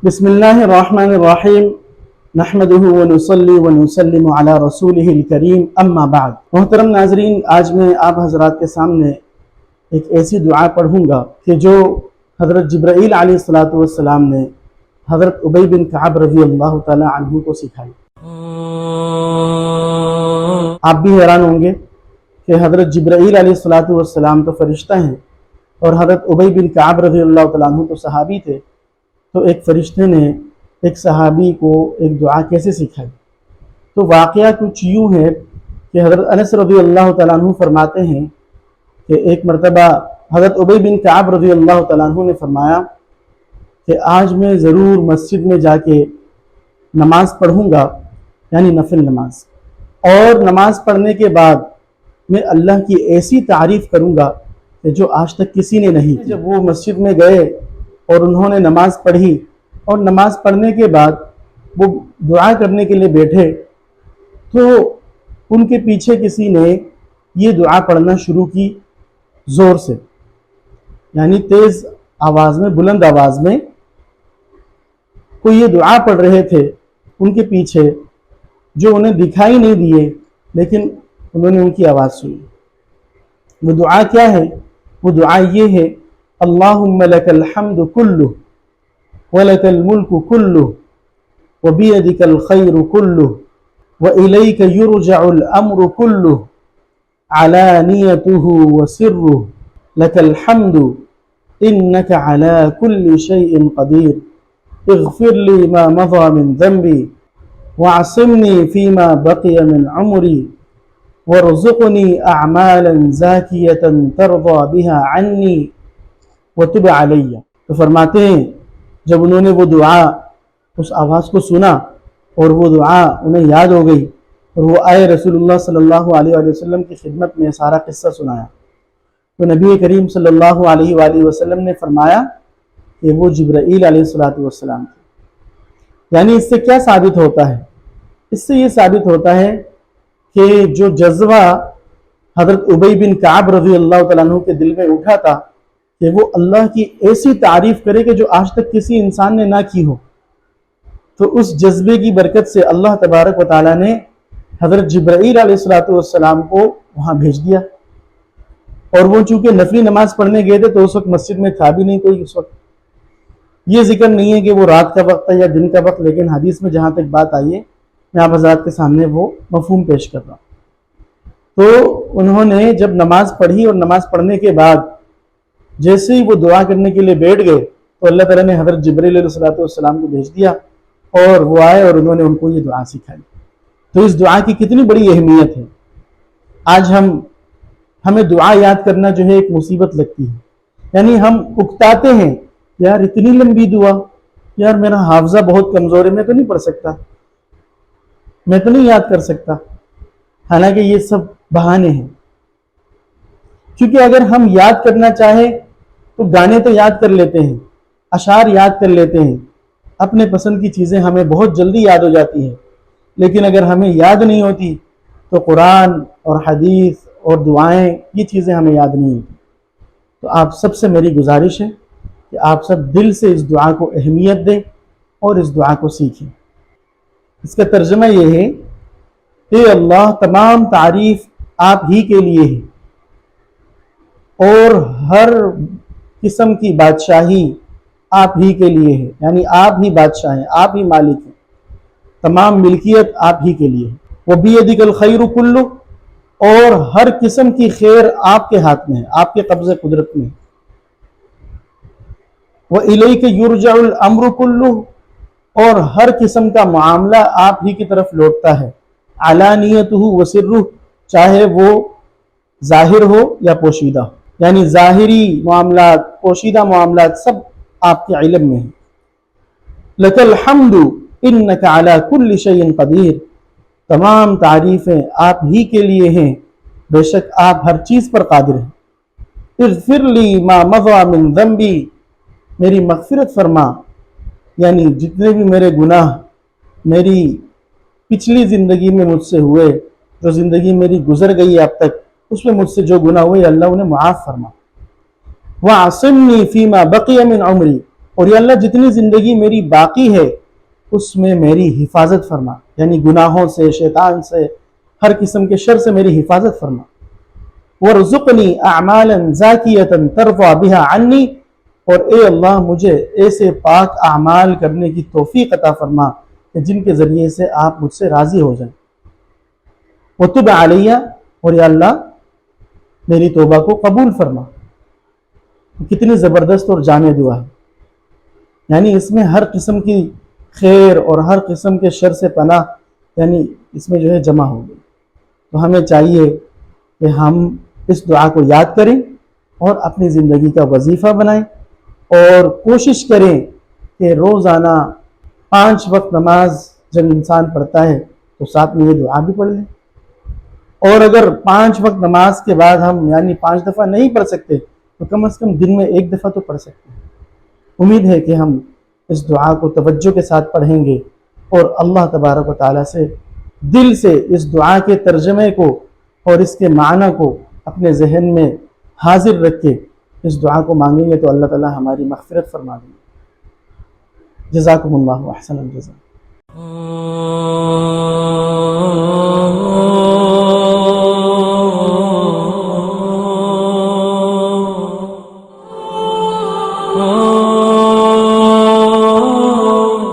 بسم اللہ الرحمن الرحیم نحمدہ ونصلی ونسلم علی رسولہ الکریم اما بعد۔ محترم ناظرین، آج میں آپ حضرات کے سامنے ایک ایسی دعا پڑھوں گا کہ جو حضرت جبرائیل علیہ السلام نے حضرت ابی بن کعب رضی اللہ تعالی عنہ کو سکھائی۔ آپ بھی حیران ہوں گے کہ حضرت جبرائیل علیہ السلام تو فرشتہ ہیں اور حضرت ابی بن کعب رضی اللہ تعالیٰ عنہ تو صحابی تھے، تو ایک فرشتے نے ایک صحابی کو ایک دعا کیسے سکھائی؟ تو واقعہ کچھ یوں ہے کہ حضرت انس رضی اللہ تعالیٰ عنہ فرماتے ہیں کہ ایک مرتبہ حضرت ابی بن کعب رضی اللہ تعالیٰ عنہ نے فرمایا کہ آج میں ضرور مسجد میں جا کے نماز پڑھوں گا، یعنی نفل نماز، اور نماز پڑھنے کے بعد میں اللہ کی ایسی تعریف کروں گا کہ جو آج تک کسی نے نہیں کی۔ جب وہ مسجد میں گئے اور انہوں نے نماز پڑھی اور نماز پڑھنے کے بعد وہ دعا کرنے کے لیے بیٹھے تو ان کے پیچھے کسی نے یہ دعا پڑھنا شروع کی زور سے، یعنی تیز آواز میں، بلند آواز میں کوئی یہ دعا پڑھ رہے تھے ان کے پیچھے، جو انہیں دکھائی نہیں دیے لیکن انہوں نے ان کی آواز سنی۔ وہ دعا کیا ہے؟ وہ دعا یہ ہے: اللہم لک الحمد کلہ ولک الملک کلہ وبیدک الخیر کلہ وإلیک یرجع الامر کلہ علانیتہ وسرہ لک الحمد انک علی کل شیء قدیر اغفر لی ما مضى من ذنبی واعصمنی فیما بقی من عمری وارزقنی اعمالا زاکیۃ ترضی بها عنی وتب علیہ۔ تو فرماتے ہیں جب انہوں نے وہ دعا، اس آواز کو سنا اور وہ دعا انہیں یاد ہو گئی اور وہ آئے رسول اللہ صلی اللہ علیہ وسلم کی خدمت میں سارا قصہ سنایا، تو نبی کریم صلی اللہ علیہ وآلہ وسلم نے فرمایا کہ وہ جبرائیل علیہ السلام تھے۔ یعنی اس سے کیا ثابت ہوتا ہے؟ اس سے یہ ثابت ہوتا ہے کہ جو جذبہ حضرت ابی بن کعب رضی اللہ تعالیٰ عنہ کے دل میں اٹھا تھا کہ وہ اللہ کی ایسی تعریف کرے کہ جو آج تک کسی انسان نے نہ کی ہو، تو اس جذبے کی برکت سے اللہ تبارک و تعالیٰ نے حضرت جبرائیل علیہ السلام کو وہاں بھیج دیا۔ اور وہ چونکہ نفلی نماز پڑھنے گئے تھے تو اس وقت مسجد میں تھا بھی نہیں کوئی اس وقت۔ یہ ذکر نہیں ہے کہ وہ رات کا وقت ہے یا دن کا وقت، لیکن حدیث میں جہاں تک بات آئی ہے میں آپ حضرات کے سامنے وہ مفہوم پیش کر رہا ہوں۔ تو انہوں نے جب نماز پڑھی اور نماز پڑھنے کے بعد جیسے ہی وہ دعا کرنے کے لیے بیٹھ گئے تو اللہ تعالیٰ نے حضرت جبرائیل علیہ السلام کو بھیج دیا اور وہ آئے اور انہوں نے ان کو یہ دعا سکھائی۔ تو اس دعا کی کتنی بڑی اہمیت ہے۔ آج ہمیں دعا یاد کرنا جو ہے ایک مصیبت لگتی ہے، یعنی ہم اکتاتے ہیں یار اتنی لمبی دعا، یار میرا حافظہ بہت کمزور ہے، میں تو نہیں پڑھ سکتا، میں تو نہیں یاد کر سکتا۔ حالانکہ یہ سب بہانے ہیں، کیونکہ اگر ہم یاد کرنا چاہیں تو گانے تو یاد کر لیتے ہیں، اشعار یاد کر لیتے ہیں، اپنے پسند کی چیزیں ہمیں بہت جلدی یاد ہو جاتی ہیں، لیکن اگر ہمیں یاد نہیں ہوتی تو قرآن اور حدیث اور دعائیں، یہ چیزیں ہمیں یاد نہیں ہوتی۔ تو آپ سب سے میری گزارش ہے کہ آپ سب دل سے اس دعا کو اہمیت دیں اور اس دعا کو سیکھیں۔ اس کا ترجمہ یہ ہے کہ اللہ تمام تعریف آپ ہی کے لیے ہے اور ہر قسم کی بادشاہی آپ ہی کے لیے ہے، یعنی آپ ہی بادشاہ ہیں، آپ ہی مالک ہیں، تمام ملکیت آپ ہی کے لیے ہے۔ وَبِيَدِكَ الْخَيْرُ كُلُّهُ، اور ہر قسم کی خیر آپ کے ہاتھ میں ہے، آپ کے قبضہ قدرت میں ہے۔ وَإِلَيْكَ يُرْجَعُ الْأَمْرُ كُلُّهُ، اور ہر قسم کا معاملہ آپ ہی کی طرف لوٹتا ہے۔ عَلَانِيَتُهُ وَسِرُّهُ، چاہے وہ ظاہر ہو یا پوشیدہ ہو، یعنی ظاہری معاملات، پوشیدہ معاملات سب آپ کے علم میں ہیں۔ لَكَ الْحَمْدُ إِنَّكَ عَلَى كُلِّ شَيْءٍ قَدِيرٌ، تمام تعریفیں آپ ہی کے لیے ہیں، بے شک آپ ہر چیز پر قادر ہیں۔ اغفر لی ما مضى من ذنبی، میری مغفرت فرما، یعنی جتنے بھی میرے گناہ میری پچھلی زندگی میں مجھ سے ہوئے، جو زندگی میری گزر گئی اب تک، اس میں مجھ سے جو گناہ ہوئے اللہ انہیں معاف فرما۔ وَعَصِمْنِي فِي مَا بَقِيَ مِنْ عُمْرِي، اور یا اللہ جتنی زندگی میری باقی ہے اس میں میری حفاظت فرما، یعنی گناہوں سے، شیطان سے، ہر قسم کے شر سے میری حفاظت فرما۔ وارزقنی اعمالا زاکیۃ ترضی بها عنی، اور اے اللہ مجھے ایسے پاک اعمال کرنے کی توفیق عطا فرما کہ جن کے ذریعے سے آپ مجھ سے راضی ہو جائیں۔ وتب علیہ، اور یا اللہ میری توبہ کو قبول فرما۔ کتنی زبردست اور جامع دعا ہے، یعنی اس میں ہر قسم کی خیر اور ہر قسم کے شر سے پناہ یعنی اس میں جو ہے جمع ہو گئی۔ تو ہمیں چاہیے کہ ہم اس دعا کو یاد کریں اور اپنی زندگی کا وظیفہ بنائیں، اور کوشش کریں کہ روزانہ 5 وقت نماز جب انسان پڑھتا ہے تو ساتھ میں یہ دعا بھی پڑھ لیں، اور اگر 5 وقت نماز کے بعد ہم یعنی 5 دفعہ نہیں پڑھ سکتے تو کم از کم دن میں 1 دفعہ تو پڑھ سکتے ہیں۔ امید ہے کہ ہم اس دعا کو توجہ کے ساتھ پڑھیں گے اور اللہ تبارک و تعالیٰ سے دل سے اس دعا کے ترجمے کو اور اس کے معنی کو اپنے ذہن میں حاضر رکھ کے اس دعا کو مانگیں گے تو اللہ تعالیٰ ہماری مغفرت فرما دیں گے۔ جزاکم اللہ احسن الجزا۔